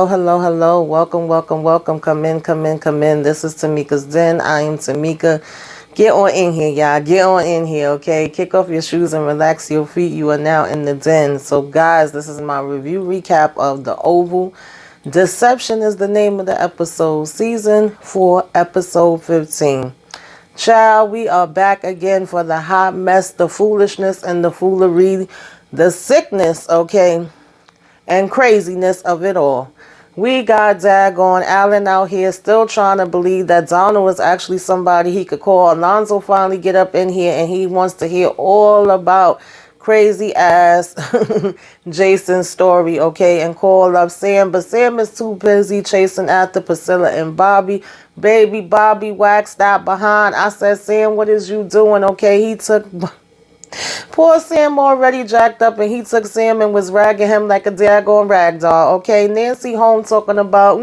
Hello, hello, hello. Welcome, welcome, welcome. Come in, come in, come in. This is Tamika's Den. I am Tamika. Get on in here, y'all. Get on in here, okay? Kick off your shoes and relax your feet. You are now in the den. So, guys, this is my review recap of The Oval. Deception is the name of the episode. Season 4, episode 15. Child, we are back again for the hot mess, the foolishness, and the foolery, the sickness, okay? And craziness of it all. We got daggone Alan out here still trying to believe that Donald was actually somebody he could call. Alonzo finally get up in here and he wants to hear all about crazy ass Jason's story, okay, and call up Sam, but Sam is too busy chasing after Priscilla and Bobby. Baby Bobby waxed out behind. I said, Sam, what is you doing? Okay, he took poor Sam already jacked up and he took Sam and was ragging him like a daggone rag doll. Okay, Nancy home talking about,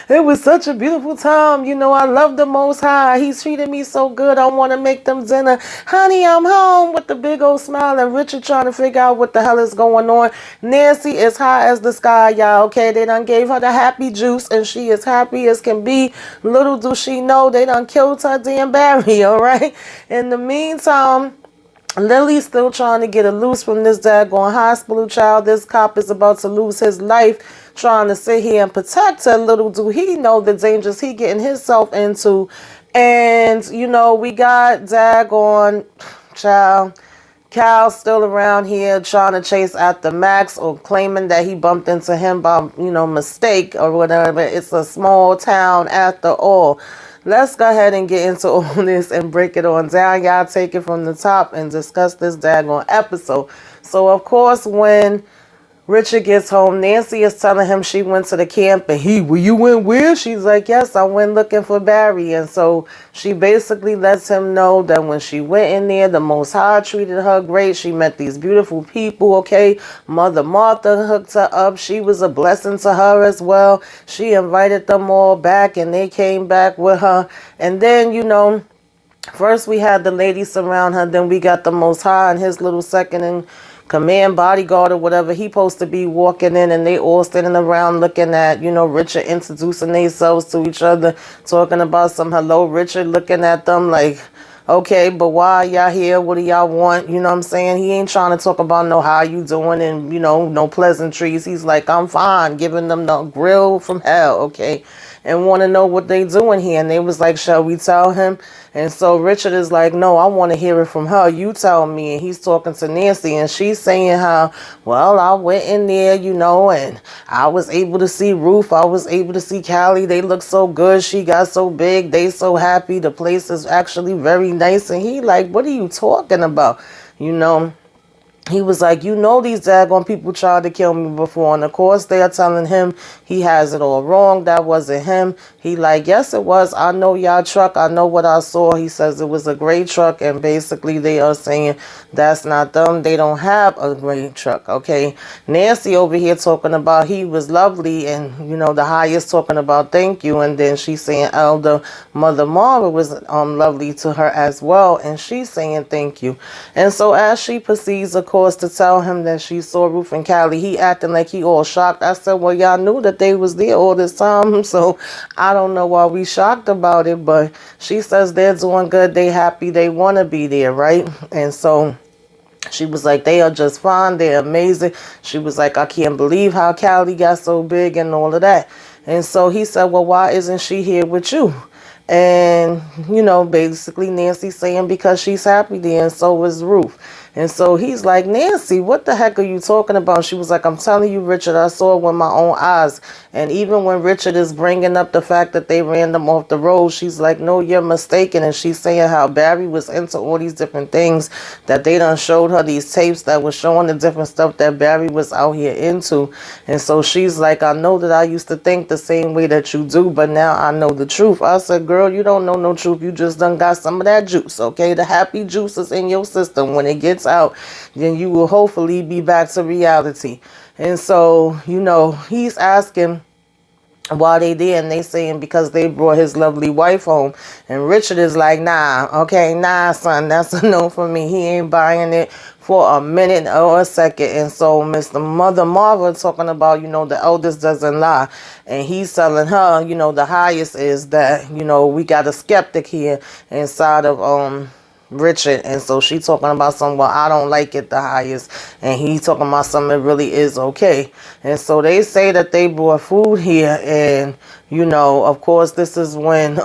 it was such a beautiful time. You know, I love the Most High. He's treated me so good. I want to make them dinner. Honey, I'm home with the big old smile. And Richard trying to figure out what the hell is going on. Nancy is high as the sky, y'all. Okay, they done gave her the happy juice and she is happy as can be. Little do she know they done killed her damn Barry, all right? In the meantime, Lily's still trying to get a loose from this daggone hospital child. This cop is about to lose his life trying to sit here and protect her. Little do he know the dangers he getting himself into. And, you know, we got daggone child Cal still around here trying to chase after Max or claiming that he bumped into him by, mistake or whatever. It's a small town after all. Let's go ahead and get into all this and break it on down. Y'all take it from the top and discuss this daggone episode. So, of course, when Richard gets home, Nancy is telling him she went to the camp and you went where? She's like, yes, I went looking for Barry. And so she basically lets him know that when she went in there, the Most High treated her great. She met these beautiful people, okay? Mother Martha hooked her up. She was a blessing to her as well. She invited them all back and they came back with her. And then, first we had the ladies surround her. Then we got the Most High and his little second in command bodyguard or whatever he supposed to be walking in, and they all standing around looking at, Richard introducing themselves to each other, talking about some hello. Richard looking at them like, okay, but why y'all here? What do y'all want? You know what I'm saying? He ain't trying to talk about no how you doing and, no pleasantries. He's like, I'm fine, giving them the grill from hell, okay? And want to know what they doing here. And they was like, shall we tell him? And so Richard is like, no, I want to hear it from her. You tell me. And he's talking to Nancy and she's saying how, well, I went in there, and I was able to see Ruth. I was able to see Callie. They look so good. She got so big. They so happy. The place is actually very nice. And he like, what are you talking about? He was like, these daggone people tried to kill me before. And of course, they are telling him he has it all wrong. That wasn't him. He like, yes, it was. I know y'all truck. I know what I saw. He says it was a gray truck. And basically, they are saying that's not them. They don't have a gray truck. Okay. Nancy over here talking about he was lovely. And, the highest talking about thank you. And then she's saying Elder Mother Mara was lovely to her as well. And she's saying thank you. And so as she proceeds, of course, to tell him that she saw Ruth and Callie, he acting like he all shocked. I said, well, y'all knew that they was there all this time, so I don't know why we shocked about it, but she says they're doing good, they happy, they want to be there, right? And so she was like, they are just fine, they're amazing. She was like, I can't believe how Callie got so big and all of that. And so he said, well, why isn't she here with you? And, basically Nancy saying because she's happy there and so is Ruth. And so he's like, Nancy, what the heck are you talking about? She was like, I'm telling you, Richard, I saw it with my own eyes. And even when Richard is bringing up the fact that they ran them off the road, she's like, no, you're mistaken. And she's saying how Barry was into all these different things, that they done showed her these tapes that was showing the different stuff that Barry was out here into. And so she's like, I know that I used to think the same way that you do, but now I know the truth. I said, girl, you don't know no truth. You just done got some of that juice, okay? The happy juice is in your system. When it gets out, then you will hopefully be back to reality. And so, he's asking while they there, and they saying because they brought his lovely wife home. And Richard is like, nah, okay, nah, son, that's a no for me. He ain't buying it for a minute or a second. And so Mr. Mother Marva talking about, the eldest doesn't lie. And he's telling her, the highest is that, we got a skeptic here inside of Richard. And so she talking about something, well, I don't like it the highest, and he talking about something, it really is okay. And so they say that they brought food here, and of course this is when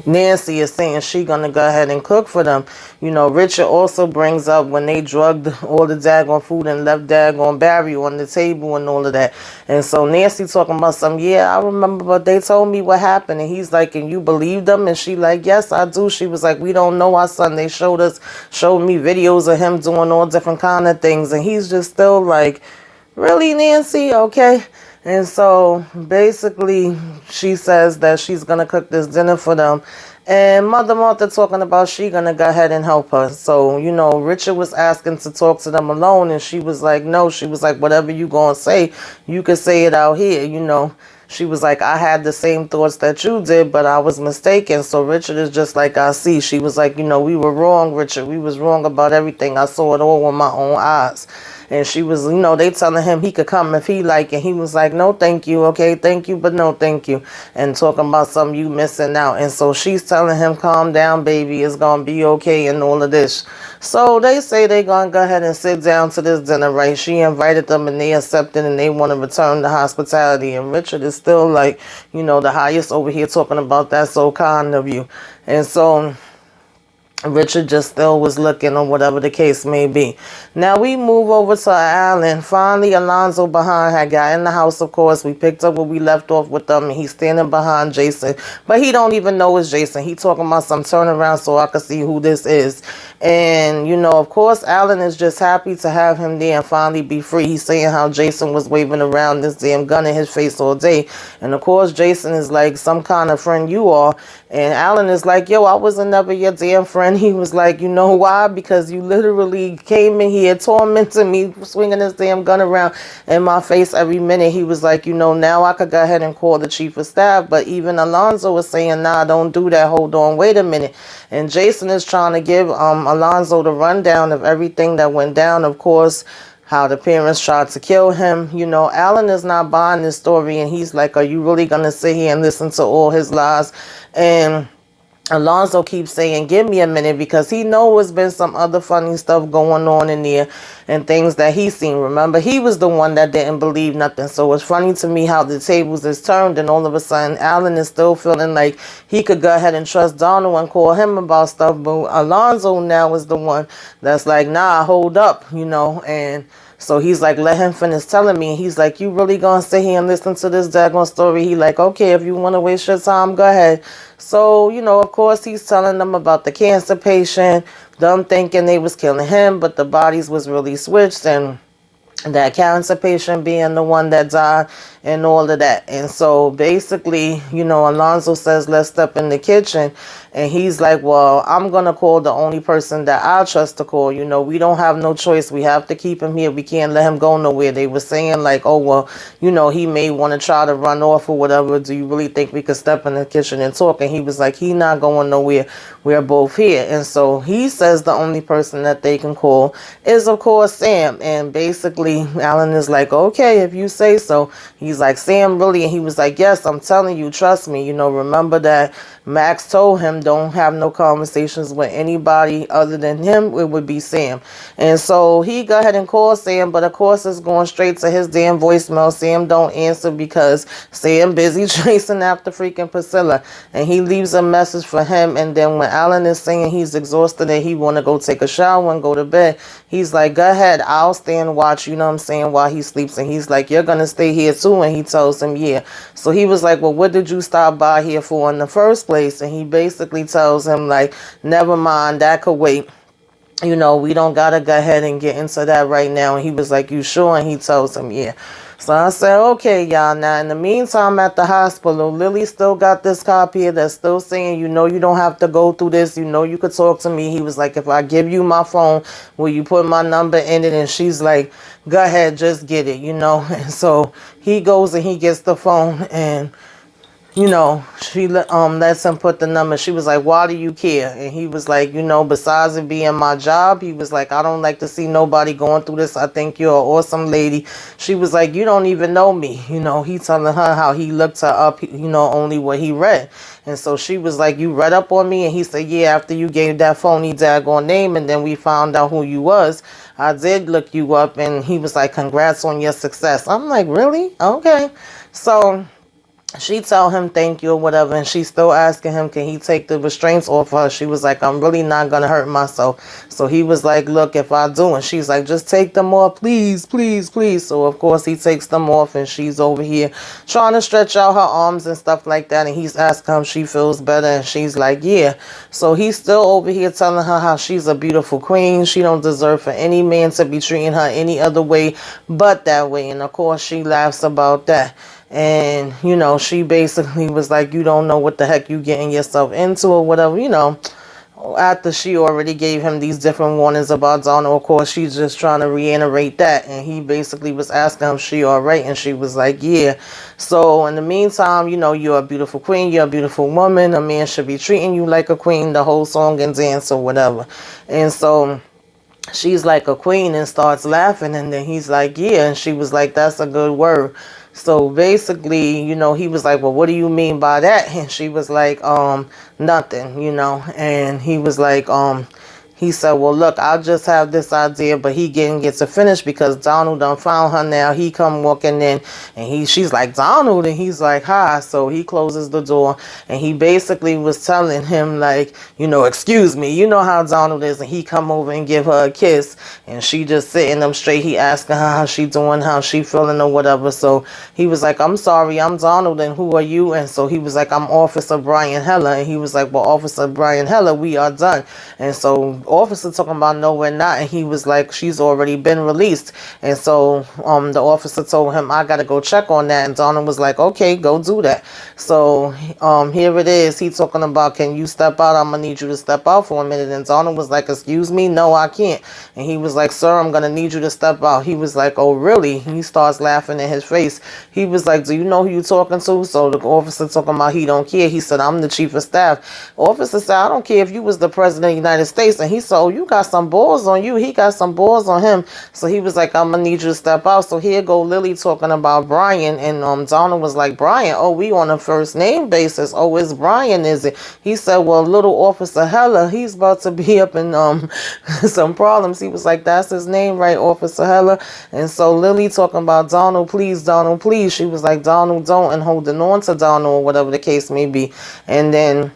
Nancy is saying she gonna go ahead and cook for them. Richard also brings up when they drugged all the daggone food and left daggone Barry on the table and all of that. And so Nancy talking about some, yeah, I remember, but they told me what happened. And he's like, and you believe them? And she like, yes, I do. She was like, we don't know our son. They showed me videos of him doing all different kind of things. And he's just still like, really, Nancy? Okay. And so basically she says that she's going to cook this dinner for them. And Mother Martha talking about she going to go ahead and help her. So, Richard was asking to talk to them alone. And she was like, no. She was like, whatever you going to say, you can say it out here, She was like, I had the same thoughts that you did, but I was mistaken. So Richard is just like, I see. She was like, we were wrong, Richard. We was wrong about everything. I saw it all with my own eyes. And she was, they telling him he could come if he like. And he was like, no, thank you. Okay, thank you, but no, thank you. And talking about something you missing out. And so she's telling him, calm down, baby. It's going to be okay and all of this. So they say they going to go ahead and sit down to this dinner, right? She invited them and they accepted and they want to return the hospitality. And Richard is still like, the highest over here talking about that so kind of you. And so Richard just still was looking, or whatever the case may be. Now we move over to Alan. Finally, Alonzo behind had got in the house, of course. We picked up where we left off with them, and he's standing behind Jason. But he don't even know it's Jason. He talking about some turnaround so I can see who this is. And, of course, Alan is just happy to have him there and finally be free. He's saying how Jason was waving around this damn gun in his face all day. And, of course, Jason is like, some kind of friend you are. And Alan is like, yo, I wasn't never your damn friend. He was like, you know why? Because you literally came in here tormenting me, swinging this damn gun around in my face every minute. He was like, now I could go ahead and call the chief of staff. But even Alonzo was saying, nah, don't do that. Hold on, wait a minute. And Jason is trying to give Alonzo the rundown of everything that went down. Of course, how the parents tried to kill him. Alan is not buying this story. And he's like, are you really going to sit here and listen to all his lies? And Alonzo keeps saying, give me a minute, because he knows there's been some other funny stuff going on in there and things that he's seen. Remember, he was the one that didn't believe nothing. So it's funny to me how the tables is turned, and all of a sudden Alan is still feeling like he could go ahead and trust Donald and call him about stuff. But Alonzo now is the one that's like, nah, hold up, and so he's like, let him finish telling me. And he's like, you really gonna sit here and listen to this daggone story? He like, okay, if you want to waste your time, go ahead. So, of course, he's telling them about the cancer patient, them thinking they was killing him, but the bodies was really switched, and that cancer patient being the one that died and all of that. And so basically, Alonzo says, let's step in the kitchen. And he's like, well, I'm going to call the only person that I trust to call. We don't have no choice. We have to keep him here. We can't let him go nowhere. They were saying like, oh, well, he may want to try to run off or whatever. Do you really think we could step in the kitchen and talk? And he was like, he not going nowhere. We're both here. And so he says the only person that they can call is, of course, Sam. And basically, Alan is like, okay, if you say so. He's like, Sam, really? And he was like, yes, I'm telling you, trust me. Remember that Max told him don't have no conversations with anybody other than him. It would be Sam. And so he go ahead and call Sam, but of course it's going straight to his damn voicemail. Sam don't answer because Sam busy chasing after freaking Priscilla. And he leaves a message for him. And then when Alan is saying he's exhausted and he want to go take a shower and go to bed, he's like, go ahead, I'll stand watch, while he sleeps. And he's like, you're going to stay here too? And he tells him, yeah. So he was like, well, what did you stop by here for in the first place? And he basically tells him like, never mind, that could wait. We don't got to go ahead and get into that right now. And he was like, you sure? And he tells him, yeah. So I said, okay, y'all. Now, in the meantime, at the hospital, Lily still got this copy here that's still saying, you know, you don't have to go through this. You know, you could talk to me. He was like, if I give you my phone, will you put my number in it? And she's like, go ahead, just get it, you know. And so he goes and he gets the phone, and you know, she lets him put the number. She was like, why do you care? And he was like, you know, besides it being my job, he was like, I don't like to see nobody going through this. I think you're an awesome lady. She was like, you don't even know me. You know, he telling her how he looked her up, you know, only what he read. And so she was like, you read up on me? And he said, yeah, after you gave that phony daggone name and then we found out who you was, I did look you up. And he was like, congrats on your success. I'm like, really? Okay. So she tell him thank you or whatever, and she's still asking him, can he take the restraints off her? She was like, I'm really not gonna hurt myself. So he was like, look, if I do, and she's like, just take them off, please, please, please. So of course he takes them off, and she's over here trying to stretch out her arms and stuff like that, and he's asking her if she feels better, and she's like, yeah. So he's still over here telling her how she's a beautiful queen. She don't deserve for any man to be treating her any other way but that way. And of course she laughs about that. And, you know, she basically was like, you don't know what the heck you getting yourself into or whatever, you know. After she already gave him these different warnings about Donna, of course, she's just trying to reiterate that. And he basically was asking her if she all right. And she was like, yeah. So in the meantime, you know, you're a beautiful queen. You're a beautiful woman. A man should be treating you like a queen, the whole song and dance or whatever. And so she's like, a queen, and starts laughing. And then he's like, yeah. And she was like, that's a good word. So basically, you know, he was like, well, what do you mean by that? And she was like, nothing, you know. And he was like, he said, well, look, I'll just have this idea, but he didn't get to finish because Donald done found her now. He come walking in, and she's like, Donald, and he's like, hi. So he closes the door, and he basically was telling him, like, you know, excuse me, you know how Donald is, and he come over and give her a kiss, and she just sitting up straight. He asking her how she doing, how she feeling or whatever. So he was like, I'm sorry, I'm Donald, and who are you? And so he was like, I'm Officer Brian Heller. And he was like, well, Officer Brian Heller, we are done. And so officer talking about, no, we're not. And he was like, she's already been released. And so the officer told him, I gotta go check on that. And Donald was like, okay, go do that. So here it is. He talking about, can you step out? I'm gonna need you to step out for a minute. And Donald was like, excuse me, no, I can't. And he was like, sir, I'm gonna need you to step out. He was like, oh, really? He starts laughing in his face. He was like, do you know who you talking to? So the officer talking about, he don't care. He said, I'm the chief of staff. Officer said, I don't care if you was the president of the United States. And he said, oh, you got some balls on you. He got some balls on him. So he was like, I'm gonna need you to step out. So here go Lily talking about Brian. And Donald was like, Brian? Oh, we on a first name basis. Oh, it's Brian, is it? He said, well, little Officer Heller, he's about to be up in some problems. He was like, that's his name, right, Officer Heller? And so Lily talking about, Donald, please, Donald, please. She was like, Donald, don't, and holding on to Donald or whatever the case may be. And then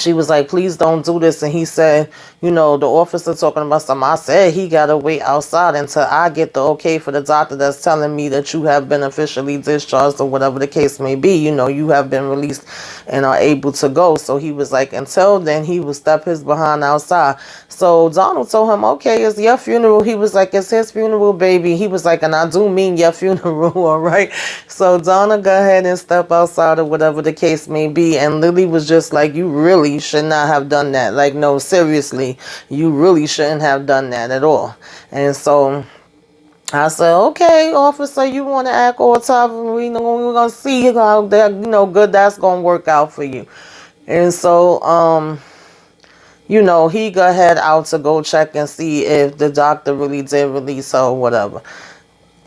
she was like, please don't do this. And he said, you know, the officer talking about something. I said he got to wait outside until I get the okay for the doctor that's telling me that you have been officially discharged or whatever the case may be. You know, you have been released and are able to go. So he was like, until then, he will step his behind outside. So Donald told him, okay, it's your funeral. He was like, it's his funeral, baby. He was like, and I do mean your funeral, all right? So Donald go ahead and step outside or whatever the case may be. And Lily was just like, you really should not have done that. Like, no, seriously, you really shouldn't have done that at all. And so I said, okay, officer, you want to act all tough, and we're going to see how that, you know, good that's going to work out for you. And so, you know, he go ahead out to go check and see if the doctor really did release her or whatever.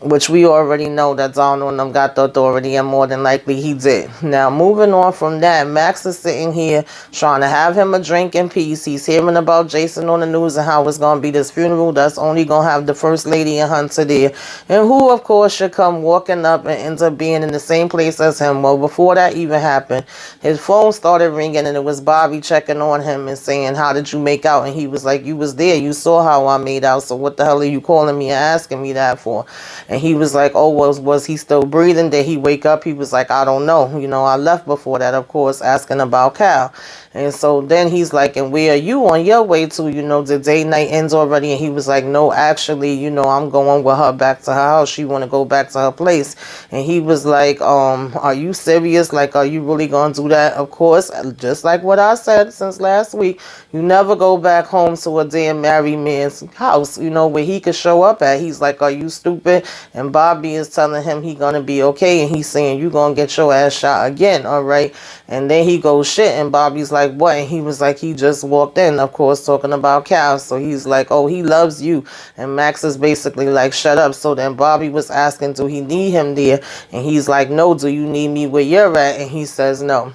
Which we already know that Donald and them got the authority, and more than likely he did. Now, moving on from that, Max is sitting here trying to have him a drink in peace. He's hearing about Jason on the news and how it's going to be this funeral that's only going to have the First Lady and Hunter there. And who, of course, should come walking up and ends up being in the same place as him. Well, before that even happened, his phone started ringing, and it was Bobby checking on him and saying, how did you make out? And he was like, you was there. You saw how I made out. So what the hell are you calling me and asking me that for? And he was like, oh, was he still breathing? Did he wake up? He was like, I don't know. I left before that, of course, asking about Cal. And so then he's like, and where are you on your way to? The day night ends already. And he was like, no, actually, I'm going with her back to her house. She want to go back to her place. And he was like, are you serious? Like, are you really going to do that? Of course, just like what I said since last week, you never go back home to a damn married man's house, where he could show up at. He's like, are you stupid? And Bobby is telling him he gonna be okay. And he's saying, you gonna get your ass shot again, all right? And then he goes, shit. And Bobby's like, what? And he was like, he just walked in, of course, talking about Cal. So he's like, oh, he loves you. And Max is basically like, shut up. So then Bobby was asking, do he need him there? And he's like, no, do you need me where you're at? And he says, no.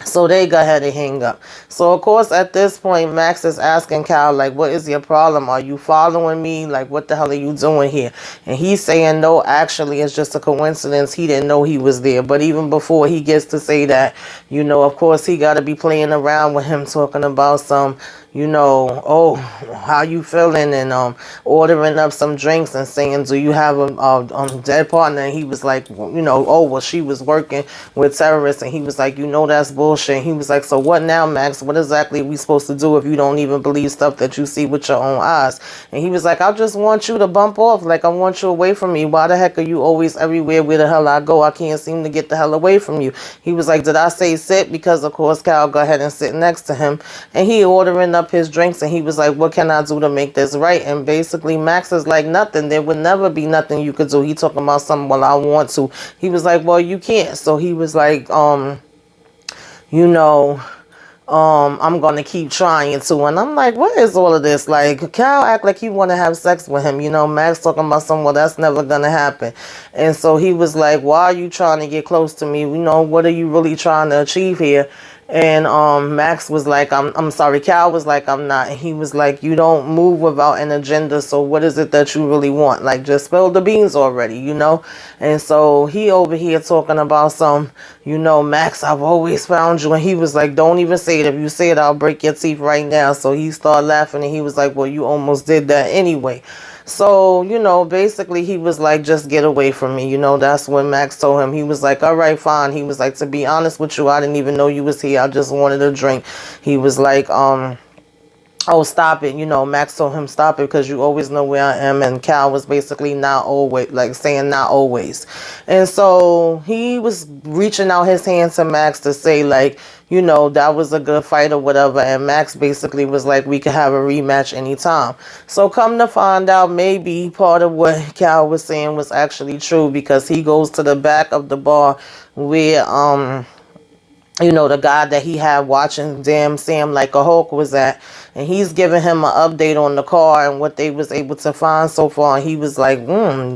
So they go ahead and hang up. So, of course, at this point, Max is asking Cal, like, what is your problem? Are you following me? Like, what the hell are you doing here? And he's saying, no, actually, it's just a coincidence. He didn't know he was there. But even before he gets to say that, of course, he got to be playing around with him, talking about some, oh, how you feeling? And ordering up some drinks and saying, do you have a dead partner? And he was like, oh, well, she was working with terrorists. And he was like, that's bullshit. And he was like, so what now, Max? What exactly are we supposed to do if you don't even believe stuff that you see with your own eyes? And he was like, I just want you to bump off. Like, I want you away from me. Why the heck are you always everywhere where the hell I go? I can't seem to get the hell away from you. He was like, did I say sit? Because, of course, Cal go ahead and sit next to him. And he ordering up his drinks. And he was like, what can I do to make this right? And basically, Max is like, nothing. There would never be nothing you could do. He talking about something, well, I want to. He was like, well, you can't. So he was like, I'm gonna keep trying to. And I'm like, what is all of this? Like, Cal act like he wanna have sex with him. Max talking about something, well, that's never gonna happen. And so he was like, why are you trying to get close to me? What are you really trying to achieve here? And Max was like, I'm sorry, Cal was like, I'm not. And he was like, you don't move without an agenda, so what is it that you really want? Like, just spill the beans already, And so he over here talking about some, Max, I've always found you. And he was like, don't even say it. If you say it, I'll break your teeth right now. So he started laughing and he was like, well, you almost did that anyway. So, basically he was like, just get away from me. That's when Max told him. He was like, all right, fine. He was like, to be honest with you, I didn't even know you was here. I just wanted a drink. He was like, oh, stop it. Max told him, stop it, because you always know where I am. And Cal was basically not always, like saying not always. And so he was reaching out his hand to Max to say, like, that was a good fight or whatever. And Max basically was like, we could have a rematch anytime. So come to find out, maybe part of what Cal was saying was actually true, because he goes to the back of the bar where, the guy that he had watching damn Sam like a Hulk was at. And he's giving him an update on the car and what they was able to find so far. And he was like,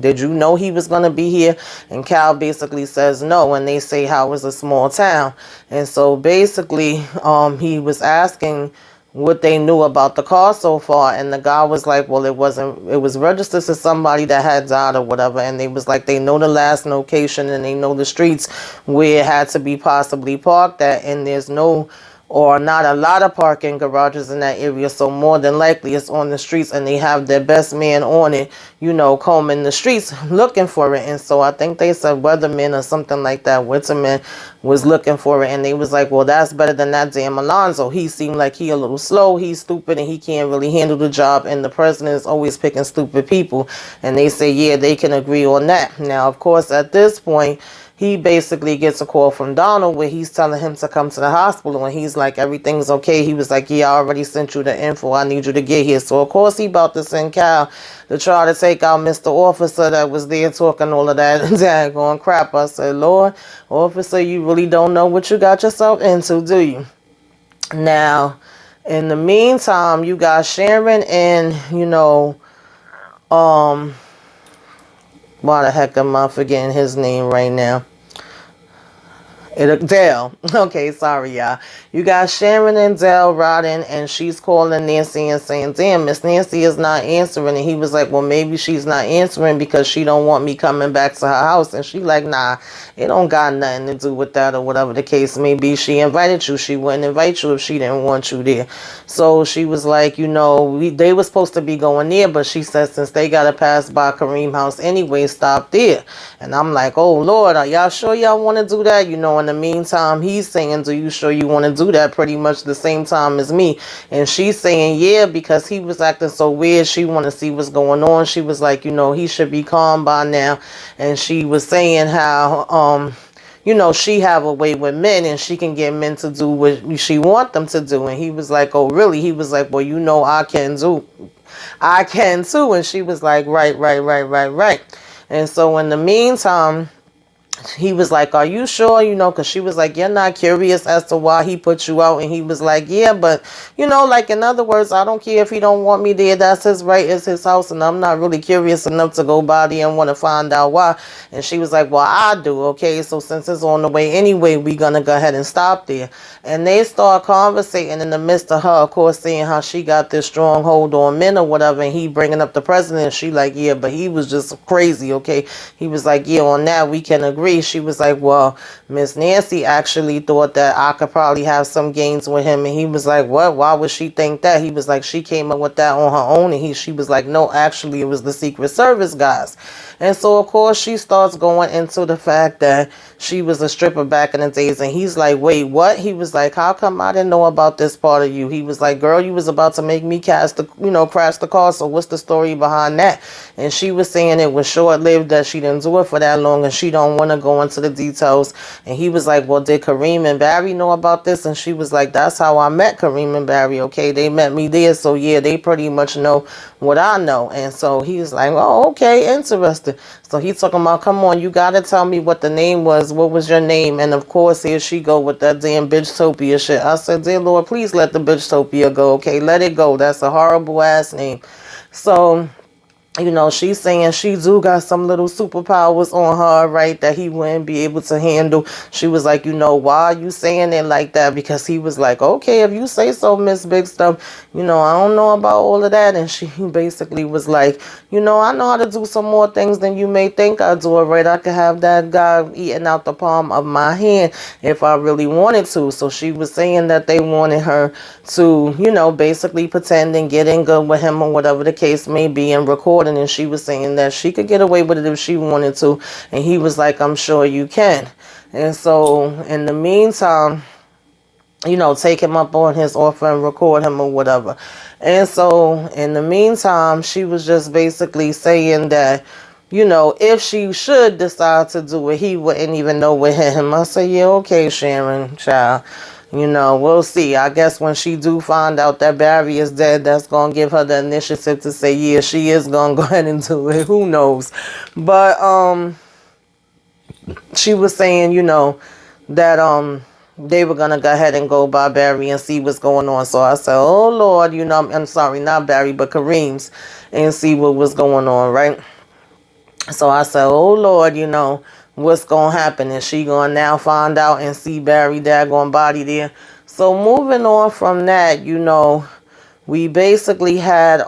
did you know he was going to be here? And Cal basically says no. And they say how it was a small town. And so basically, he was asking what they knew about the car so far. And the guy was like, well, it was registered to somebody that had died or whatever. And they was like, they know the last location and they know the streets where it had to be possibly parked at. And there's no, or not a lot of parking garages in that area. So more than likely it's on the streets, and they have their best man on it, combing the streets looking for it. And so I think they said Weatherman or something like that. Witterman was looking for it. And they was like, well, that's better than that damn Alonzo. He seemed like he a little slow. He's stupid and he can't really handle the job. And the president is always picking stupid people. And they say, yeah, they can agree on that. Now, of course, at this point, he basically gets a call from Donald where he's telling him to come to the hospital, and he's like, everything's okay. He was like, yeah, I already sent you the info. I need you to get here. So, of course, he about to send Cal to try to take out Mr. Officer that was there talking all of that daggone crap. I said, Lord, officer, you really don't know what you got yourself into, do you? Now, in the meantime, you got Sharon and, why the heck am I forgetting his name right now? Dale. Okay, sorry, y'all. You got Sharon and Dale riding, and she's calling Nancy and saying, damn, Miss Nancy is not answering. And he was like, well, maybe she's not answering because she don't want me coming back to her house. And she like, nah, it don't got nothing to do with that or whatever the case may be. She invited you. She wouldn't invite you if she didn't want you there. So she was like, they were supposed to be going there, but she said since they got to pass by Kareem house anyway, stop there. And I'm like, oh, Lord, are y'all sure y'all want to do that? In the meantime, he's saying, do you sure you want to do that? Pretty much the same time as me. And she's saying, yeah, because he was acting so weird. She want to see what's going on. She was like, he should be calm by now. And she was saying how, she have a way with men and she can get men to do what she want them to do. And he was like, oh, really? He was like, well, I can too. And she was like, right, right, right, right, right. And so in the meantime, he was like, are you sure? Because she was like, you're not curious as to why he put you out. And he was like, yeah, but, like in other words, I don't care if he don't want me there. That's his right. It's his house. And I'm not really curious enough to go by there and want to find out why. And she was like, well, I do. Okay, so since it's on the way anyway, we're going to go ahead and stop there. And they start conversating in the midst of her, of course, saying how she got this strong hold on men or whatever. And he bringing up the president. She like, yeah, but he was just crazy. Okay. He was like, yeah, on that we can agree. She was like, well, Miss Nancy actually thought that I could probably have some gains with him. And he was like, what? Why would she think that? He was like, she came up with that on her own. And she was like, no, actually, it was the Secret Service guys. And so, of course, she starts going into the fact that she was a stripper back in the days. And he's like, wait, what? He was like, how come I didn't know about this part of you? He was like, girl, you was about to make me crash the car. So what's the story behind that? And she was saying it was short-lived, that she didn't do it for that long and she don't want to go into the details. And he was like, well, did Kareem and Barry know about this? And she was like, that's how I met Kareem and Barry. Okay, they met me there. So yeah, they pretty much know what I know. And so he was like, oh, okay, interesting. So he's talking about, come on, you got to tell me what the name was. What was your name? And of course, here she go with that damn bitchtopia shit. I said, dear Lord, please let the bitchtopia go. Okay, let it go. That's a horrible ass name. So she's saying she do got some little superpowers on her, right, that he wouldn't be able to handle. She was like, why are you saying it like that? Because he was like, okay, if you say so, Miss Big Stuff, I don't know about all of that. And she basically was like, I know how to do some more things than you may think I do, right? I could have that guy eating out the palm of my hand if I really wanted to. So she was saying that they wanted her to, basically pretend and get in good with him or whatever the case may be and record. And she was saying that she could get away with it if she wanted to. And he was like, I'm sure you can. And so in the meantime, take him up on his offer and record him or whatever. And so in the meantime, she was just basically saying that, if she should decide to do it, he wouldn't even know what hit him. I said, yeah, okay, Sharon, child. We'll see. I guess when she do find out that Barry is dead, that's going to give her the initiative to say, yeah, she is going to go ahead and do it. Who knows? But she was saying, that they were going to go ahead and go by Barry and see what's going on. So I said, oh, Lord, I'm sorry, not Barry, but Kareem's, and see what was going on, right? So I said, oh, Lord, what's going to happen? Is she going to now find out and see Barry daggone body there? So moving on from that, we basically had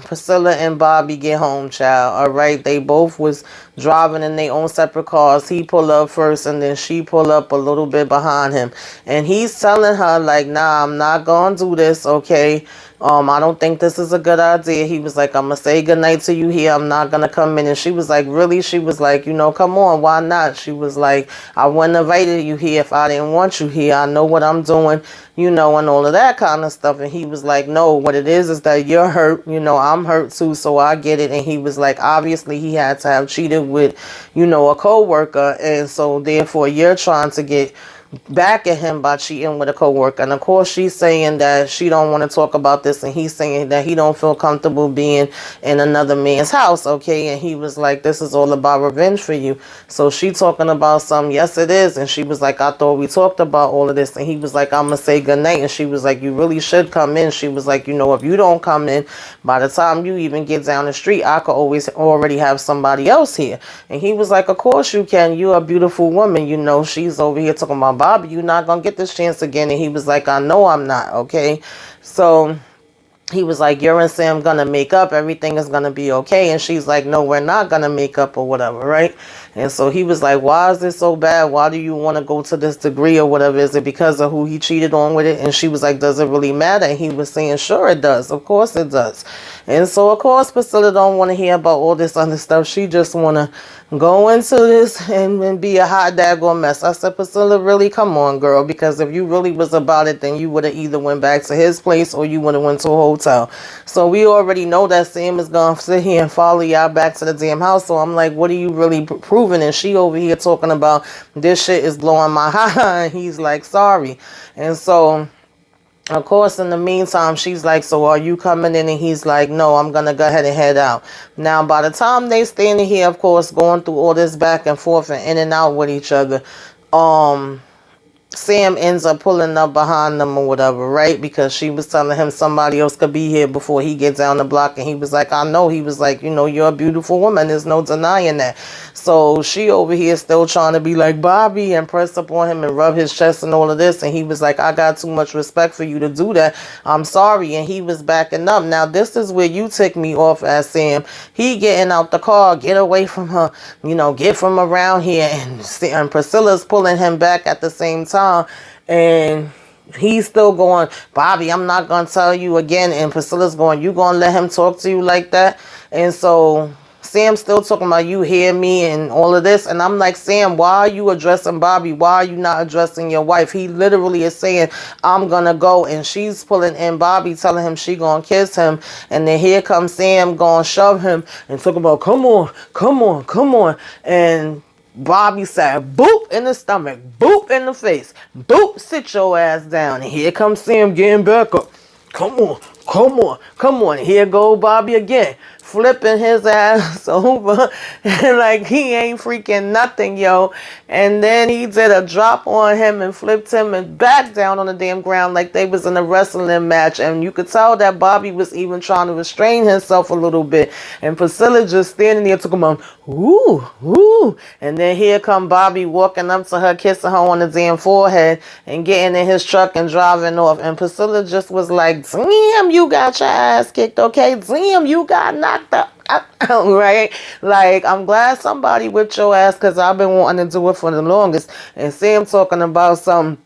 Priscilla and Bobby get home, child. All right, they both was driving in their own separate cars. He pulled up first and then she pulled up a little bit behind him. And he's telling her like, nah, I'm not going to do this, okay? I don't think this is a good idea. He was like, I'm going to say goodnight to you here. I'm not going to come in. And she was like, really? She was like, come on, why not? She was like, I wouldn't have invited you here if I didn't want you here. I know what I'm doing, and all of that kind of stuff. And he was like, no, what it is that you're hurt. I'm hurt too, so I get it. And he was like, obviously he had to have cheated with, a co-worker. And so therefore you're trying to get back at him by cheating with a coworker. And of course she's saying that she don't want to talk about this, and he's saying that he don't feel comfortable being in another man's house, okay? And he was like, this is all about revenge for you. So she talking about something, yes it is. And she was like, I thought we talked about all of this. And he was like, I'm gonna say goodnight. And she was like, you really should come in. She was like, you know, if you don't come in, by the time you even get down the street, I could always already have somebody else here. And he was like, of course you can. You're a beautiful woman. You know, she's over here talking about, Bobby, you're not going to get this chance again. And he was like, I know I'm not. Okay. So he was like, you're and Sam gonna make up. Everything is gonna be okay. And she's like, no, we're not gonna make up or whatever, right? And so he was like, why is this so bad? Why do you want to go to this degree or whatever? Is it because of who he cheated on with it? And she was like, does it really matter? And he was saying, sure it does. Of course it does. And so, of course, Priscilla don't want to hear about all this other stuff. She just want to go into this and be a hot daggone mess. I said, Priscilla, really? Come on, girl. Because if you really was about it, then you would have either went back to his place or you would have went to a hotel. So we already know that Sam is going to sit here and follow y'all back to the damn house. So I'm like, what are you really proving? And she over here talking about this shit is blowing my high. And he's like, sorry. And so, of course, in the meantime, she's like, so are you coming in? And he's like, no, I'm going to go ahead and head out. Now, by the time they standing here, of course, going through all this back and forth and in and out with each other, Sam ends up pulling up behind them or whatever, right? Because she was telling him somebody else could be here before he gets down the block. And he was like, I know. He was like, you know, you're a beautiful woman. There's no denying that. So she over here still trying to be like Bobby and press up on him and rub his chest and all of this. And he was like, I got too much respect for you to do that. I'm sorry. And he was backing up. Now, this is where you tick me off as Sam. He getting out the car, get away from her, you know, get from around here. And Priscilla's pulling him back at the same time. And he's still going, Bobby, I'm not going to tell you again. And Priscilla's going, you going to let him talk to you like that? And so Sam's still talking about you hear me and all of this. And I'm like, Sam, why are you addressing Bobby? Why are you not addressing your wife? He literally is saying, I'm going to go. And she's pulling in Bobby, telling him she going to kiss him. And then here comes Sam going to shove him and talking about, come on, come on, come on. And Bobby said, boop in the stomach, boop in the face, boop, sit your ass down. And here comes Sam getting back up. Come on, come on, come on. Here go Bobby again, flipping his ass over. And like he ain't freaking nothing, yo. And then he did a drop on him and flipped him and back down on the damn ground like they was in a wrestling match. And you could tell that Bobby was even trying to restrain himself a little bit. And Priscilla just standing there talking about, ooh, ooh. And then here come Bobby walking up to her, kissing her on the damn forehead and getting in his truck and driving off. And Priscilla just was like, damn, you got your ass kicked, okay? Damn, you got knocked up. Right? Like, I'm glad somebody whipped your ass because I've been wanting to do it for the longest. And Sam talking about some,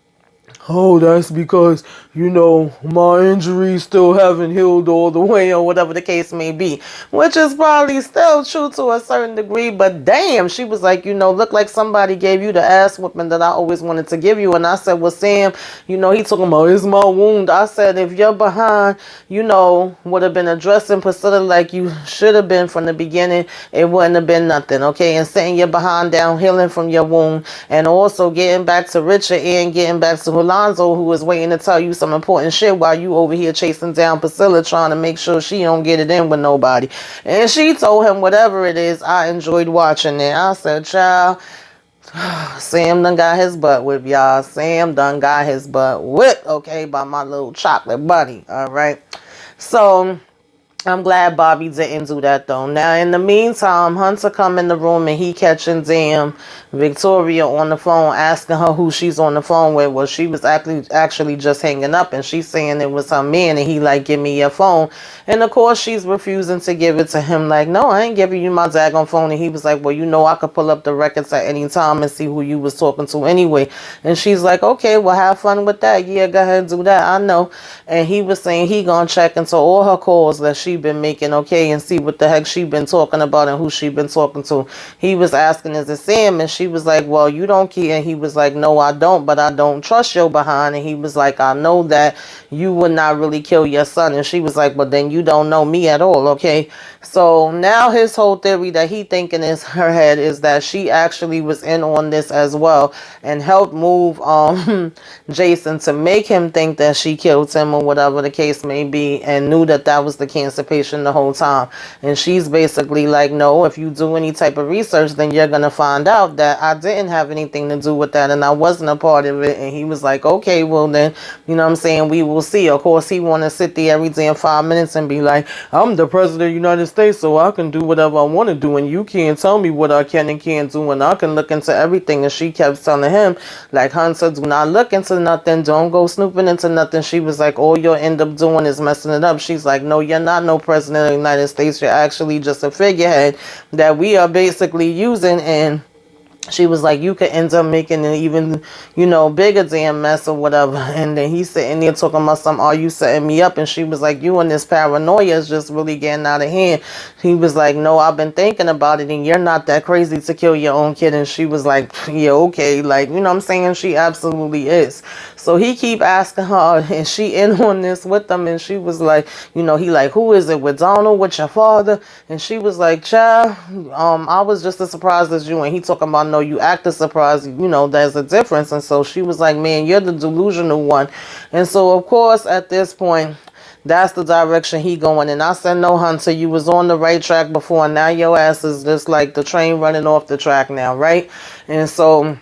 oh, that's because, you know, my injuries still haven't healed all the way or whatever the case may be. Which is probably still true to a certain degree. But damn, she was like, you know, look like somebody gave you the ass whooping that I always wanted to give you. And I said, well, Sam, you know, he talking about, it's my wound. I said, if you're behind, you know, would have been addressing Priscilla like you should have been from the beginning, it wouldn't have been nothing, okay? And setting your behind down, healing from your wound. And also getting back to Richard and getting back to Alonzo, who was waiting to tell you some important shit while you over here chasing down Priscilla, trying to make sure she don't get it in with nobody. And she told him, whatever it is, I enjoyed watching it. I said, child, Sam done got his butt whipped, y'all. Sam done got his butt whipped, okay, by my little chocolate buddy, all right? So I'm glad Bobby didn't do that though. Now in the meantime, Hunter come in the room and he catching damn Victoria on the phone, asking her who she's on the phone with. Well, she was actually just hanging up, and she's saying it was her man, and he like, give me your phone. And of course she's refusing to give it to him, like, no, I ain't giving you my daggone phone. And he was like, well, you know, I could pull up the records at any time and see who you was talking to anyway. And she's like, okay, well, have fun with that. Yeah, go ahead and do that, I know. And he was saying he gonna check into all her calls that she been making, okay, and see what the heck she been talking about and who she been talking to. He was asking, is it Sam? And she was like, well, you don't care. And he was like, no, I don't, but I don't trust your behind. And he was like, I know that you would not really kill your son. And she was like, but then you don't know me at all, okay? So now his whole theory that he thinking is her head is that she actually was in on this as well and helped move Jason to make him think that she killed him or whatever the case may be, and knew that that was the cancer patient the whole time. And she's basically like, no, if you do any type of research, then you're gonna find out that I didn't have anything to do with that and I wasn't a part of it. And he was like, okay, well then, you know what I'm saying, we will see. Of course, he want to sit there every damn 5 minutes and be like, I'm the president of the United States, so I can do whatever I want to do, and you can't tell me what I can and can't do, and I can look into everything. And she kept telling him, like, Hunter, do not look into nothing, don't go snooping into nothing. She was like, all you'll end up doing is messing it up. She's like, no, you're not no president of the United States, you're actually just a figurehead that we are basically using. And she was like, you could end up making an even, you know, bigger damn mess or whatever. And then he's sitting there talking about some, are you setting me up? And she was like, you and this paranoia is just really getting out of hand. He was like, no, I've been thinking about it and you're not that crazy to kill your own kid. And she was like, yeah, okay. Like, you know what I'm saying? She absolutely is. So he keep asking her, and she in on this with them. And she was like, you know, he like, who is it with Donald, with your father? And she was like, child, I was just as surprised as you. And he talking about, no, you act as surprised, you know, there's a difference. And so she was like, man, you're the delusional one. And so, of course, at this point, that's the direction he going. And I said, no, Hunter, you was on the right track before, and now your ass is just like the train running off the track now, right? And so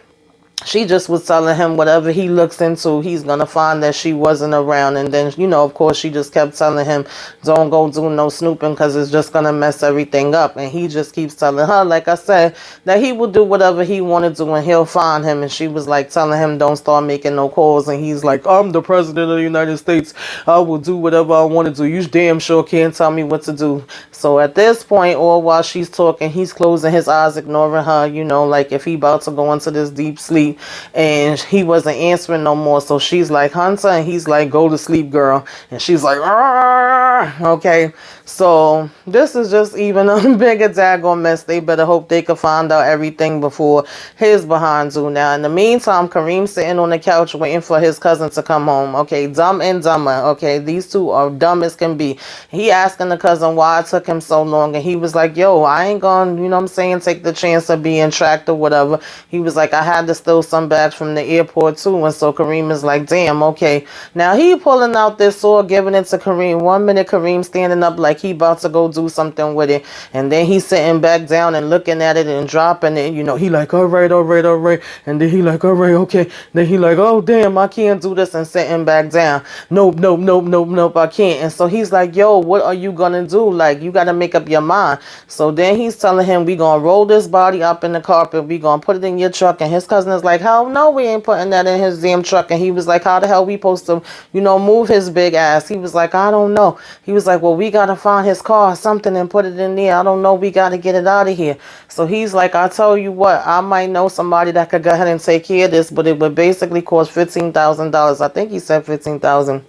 she just was telling him whatever he looks into, he's going to find that she wasn't around. And then, you know, of course, she just kept telling him, don't go do no snooping because it's just going to mess everything up. And he just keeps telling her, like I said, that he will do whatever he want to do and he'll find him. And she was like telling him, don't start making no calls. And he's like, I'm the president of the United States. I will do whatever I want to do. You damn sure can't tell me what to do. So at this point, all while she's talking, he's closing his eyes, ignoring her, you know, like if he about to go into this deep sleep. And he wasn't answering no more. So she's like, Hunter, and he's like, go to sleep, girl. And she's like, argh! Okay. So this is just even a bigger daggone mess. They better hope they can find out everything before his behind do. Now, in the meantime, Kareem's sitting on the couch waiting for his cousin to come home. Okay, dumb and dumber. Okay, these two are dumb as can be. He asking the cousin why it took him so long. And he was like, yo, I ain't gonna, you know what I'm saying, take the chance of being tracked or whatever. He was like, I had to steal some bags from the airport too. And so Kareem is like, damn, okay. Now he pulling out this sword, giving it to Kareem. 1 minute Kareem standing up like he about to go do something with it, and then he's sitting back down and looking at it and dropping it. You know, he like, all right, all right, all right. And then he like, all right, okay. Then he like, oh damn, I can't do this, and sitting back down. Nope, nope, nope, nope, nope, I can't. And so he's like, yo, what are you gonna do? Like, you gotta make up your mind. So then he's telling him, we gonna roll this body up in the carpet, we gonna put it in your truck. And his cousin is like, hell no, we ain't putting that in his damn truck. And he was like, how the hell we supposed to, you know, move his big ass? He was like, I don't know. He was like, well, we gotta find his car or something and put it in there. I don't know, we gotta get it out of here. So he's like, I tell you what, I might know somebody that could go ahead and take care of this, but it would basically cost $15,000. I think he said 15,000.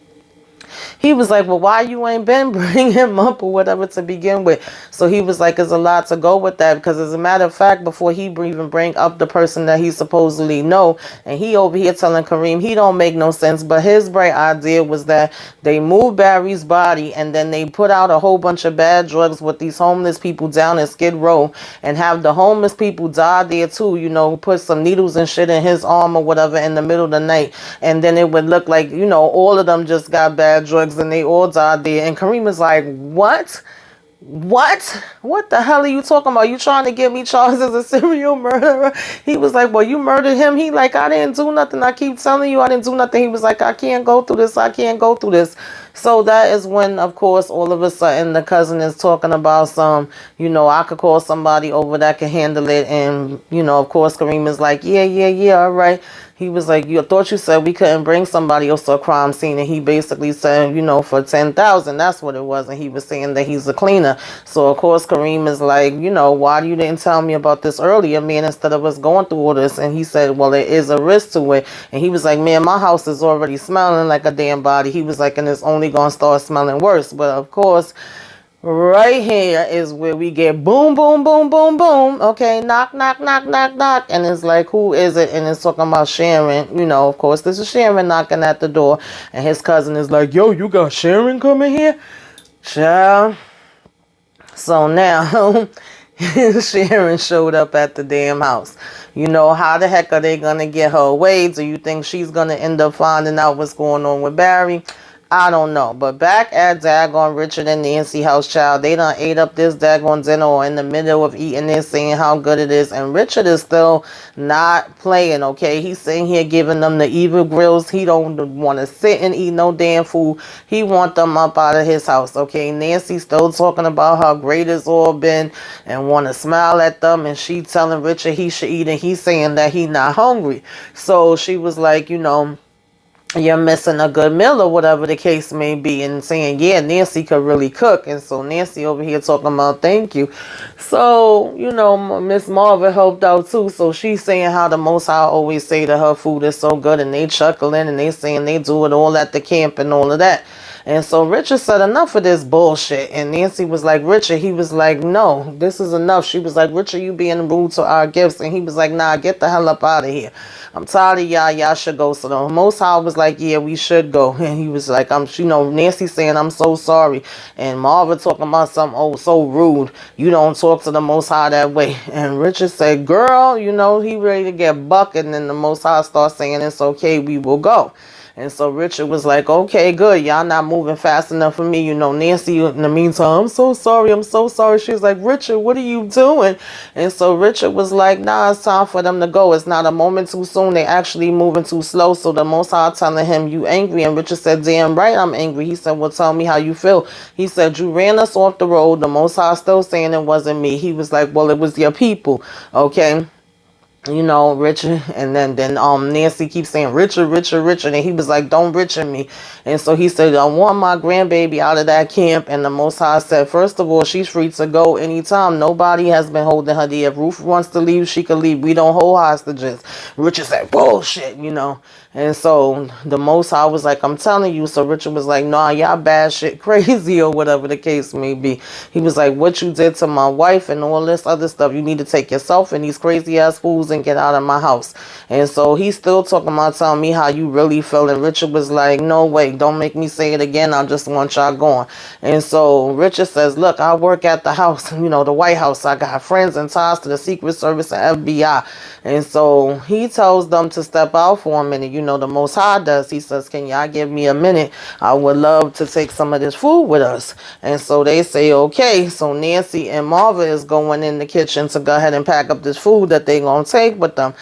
He was like, well, why you ain't been bringing him up or whatever to begin with? So he was like, there's a lot to go with that, because as a matter of fact, before he even bring up the person that he supposedly know, and he over here telling Kareem he don't make no sense, but his bright idea was that they move Barry's body and then they put out a whole bunch of bad drugs with these homeless people down in Skid Row, and have the homeless people die there too, you know, put some needles and shit in his arm or whatever in the middle of the night, and then it would look like, you know, all of them just got bad drugs and they all died there. And Kareem is like, what? What the hell are you talking about? You trying to get me charged as a serial murderer? He was like, well, you murdered him. He like, I didn't do nothing. I keep telling you I didn't do nothing. He was like, I can't go through this. I can't go through this. So that is when, of course, all of a sudden the cousin is talking about some, you know, I could call somebody over that can handle it. And, you know, of course, Kareem is like, yeah, all right. He was like, you thought you said we couldn't bring somebody else to a crime scene. And he basically said, you know, for 10,000, that's what it was. And he was saying that he's a cleaner. So, of course, Kareem is like, you know, why you didn't tell me about this earlier, man, instead of us going through all this? And he said, well, there is a risk to it. And he was like, man, my house is already smelling like a damn body. He was like, and it's only going to start smelling worse. But, of course, Right here is where we get boom, boom, boom, boom, boom. Okay, knock, knock, knock, knock, knock. And it's like, who is it? And it's talking about Sharon. You know, of course, this is Sharon knocking at the door. And his cousin is like, yo, you got Sharon coming here? Child. So now, Sharon showed up at the damn house. You know, how the heck are they going to get her away? Do you think she's going to end up finding out what's going on with Barry? I don't know. But back at daggone Richard and Nancy house, child, they done ate up this daggone dinner or in the middle of eating it, saying how good it is. And Richard is still not playing, okay? He's sitting here giving them the evil grills. He don't want to sit and eat no damn food. He want them up out of his house, okay? Nancy still talking about how great it's all been and want to smile at them. And she telling Richard he should eat, and he's saying that he not hungry. So she was like, you know, you're missing a good meal or whatever the case may be, and saying, yeah, Nancy could really cook. And so Nancy over here talking about thank you. So, you know, Miss Marva helped out too. So she's saying how the Most High always say that her food is so good, and they chuckling and they saying they do it all at the camp and all of that. And so Richard said, enough of this bullshit. And Nancy was like, Richard, he was like, no, this is enough. She was like, Richard, you being rude to our gifts. And he was like, nah, get the hell up out of here. I'm tired of y'all. Y'all should go. So the Most High was like, yeah, we should go. And he was like, you know, Nancy saying, I'm so sorry. And Marva talking about something, oh, so rude. You don't talk to the Most High that way. And Richard said, girl, you know, he ready to get bucked. And then the Most High starts saying, it's okay, we will go. And so Richard was like, okay, good. Y'all not moving fast enough for me. You know, Nancy, in the meantime, I'm so sorry. I'm so sorry. She was like, Richard, what are you doing? And so Richard was like, nah, it's time for them to go. It's not a moment too soon. They actually moving too slow. So the Most High telling him, you angry? And Richard said, damn right, I'm angry. He said, well, tell me how you feel. He said, you ran us off the road. The Most High still saying it wasn't me. He was like, well, it was your people. Okay. You know, Richard, and then Nancy keeps saying Richard, Richard, Richard, and he was like, don't Richard me. And so he said, I want my grandbaby out of that camp. And the Most High said, first of all, she's free to go anytime. Nobody has been holding her there. If Ruth wants to leave, she can leave. We don't hold hostages. Richard said, bullshit, you know. And so the Most High was like, I'm telling you. So Richard was like, nah, y'all bad shit crazy or whatever the case may be. He was like, what you did to my wife and all this other stuff, you need to take yourself and these crazy ass fools and get out of my house. And so he's still talking about telling me how you really feel. And Richard was like, no way, don't make me say it again. I just want y'all going. And so Richard says, look, I work at the house, you know, the White House. I got friends and ties to the Secret Service and FBI. And so he tells them to step out for a minute. You know, the Most High does. He says, can y'all give me a minute? I would love to take some of this food with us. And so they say, okay. So Nancy and Marva is going in the kitchen to go ahead and pack up this food that they going to take with them.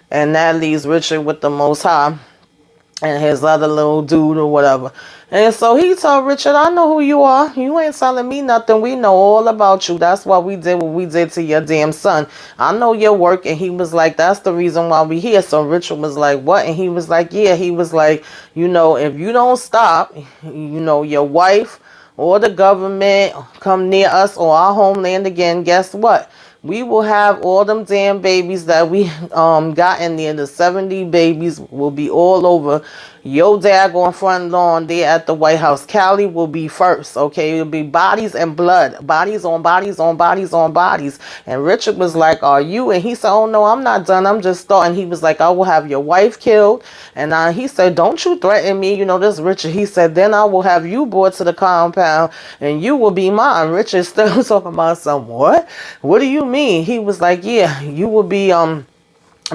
And that leaves Richard with the Most High and his other little dude or whatever. And so he told Richard, I know who you are. You ain't telling me nothing. We know all about you. That's why we did what we did to your damn son. I know your work. And he was like, that's the reason why we here. So Richard was like, what? And he was like, yeah. He was like, you know, if you don't stop, you know, your wife or the government come near us or our homeland again, guess what? We will have all them damn babies that we got in there. The 70 babies will be all over your daggone front lawn there at the White House. Cali will be first, okay? It'll be bodies and blood. Bodies on bodies on bodies on bodies. And Richard was like, are you? And he said, oh, no, I'm not done. I'm just starting. He was like, I will have your wife killed. And he said, don't you threaten me. You know, this Richard. He said, then I will have you brought to the compound and you will be mine. Richard still talking about some what? What do you mean? He was like, yeah, you will be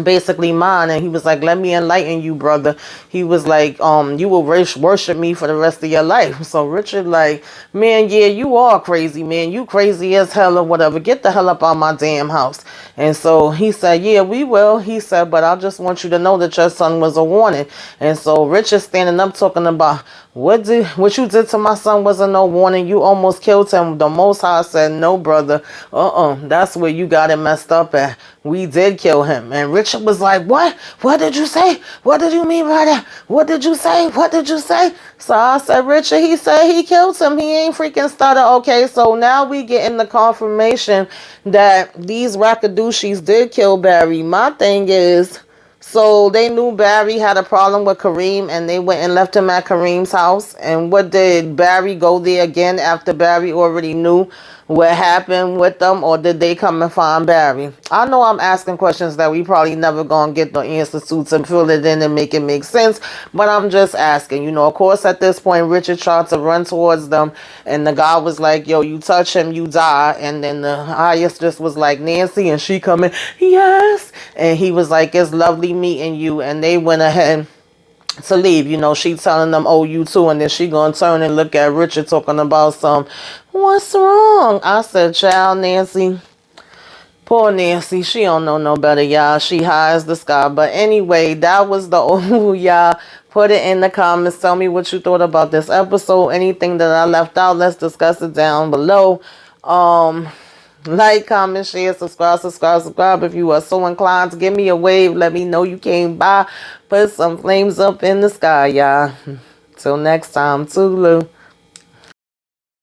basically mine. And he was like, let me enlighten you, brother. He was like, you will worship me for the rest of your life. So Richard like, man, yeah, you are crazy, man. You crazy as hell or whatever. Get the hell up out my damn house. And so he said, yeah, we will. He said, but I just want you to know that your son was a warning. And so Richard standing up talking about, what you did to my son wasn't no warning. You almost killed him. The Most High said, no, brother. That's where you got it messed up at. We did kill him. And Richard was like, what? What did you say? What did you mean by that? What did you say? What did you say? So I said, Richard, he said he killed him. He ain't freaking stutter. Okay, so now we get in the confirmation that these Rakadushis did kill Barry. My thing is, So they knew Barry had a problem with Kareem and they went and left him at Kareem's house. And what did Barry go there again after Barry already knew what happened with them, or did they come and find Barry? I know I'm asking questions that we probably never gonna get the answers to fill it in and make it make sense, but I'm just asking. You know, of course, at this point, Richard tried to run towards them, and the guy was like, "Yo, you touch him, you die." And then the highest just was like, "Nancy," and she coming, "Yes," and he was like, "It's lovely meeting you," and they went ahead to leave. You know, she telling them, "Oh, you too," and then she gonna turn and look at Richard talking about some, "What's wrong?" I said, "Child, Nancy." Poor Nancy, she don't know no better, y'all. She high as the sky. But anyway, that was the old y'all. Put it in the comments. Tell me what you thought about this episode. Anything that I left out, let's discuss it down below. Like, comment, share, subscribe. If you are so inclined to give me a wave, let me know you came by. Put some flames up in the sky, y'all. Till next time, toodaloo.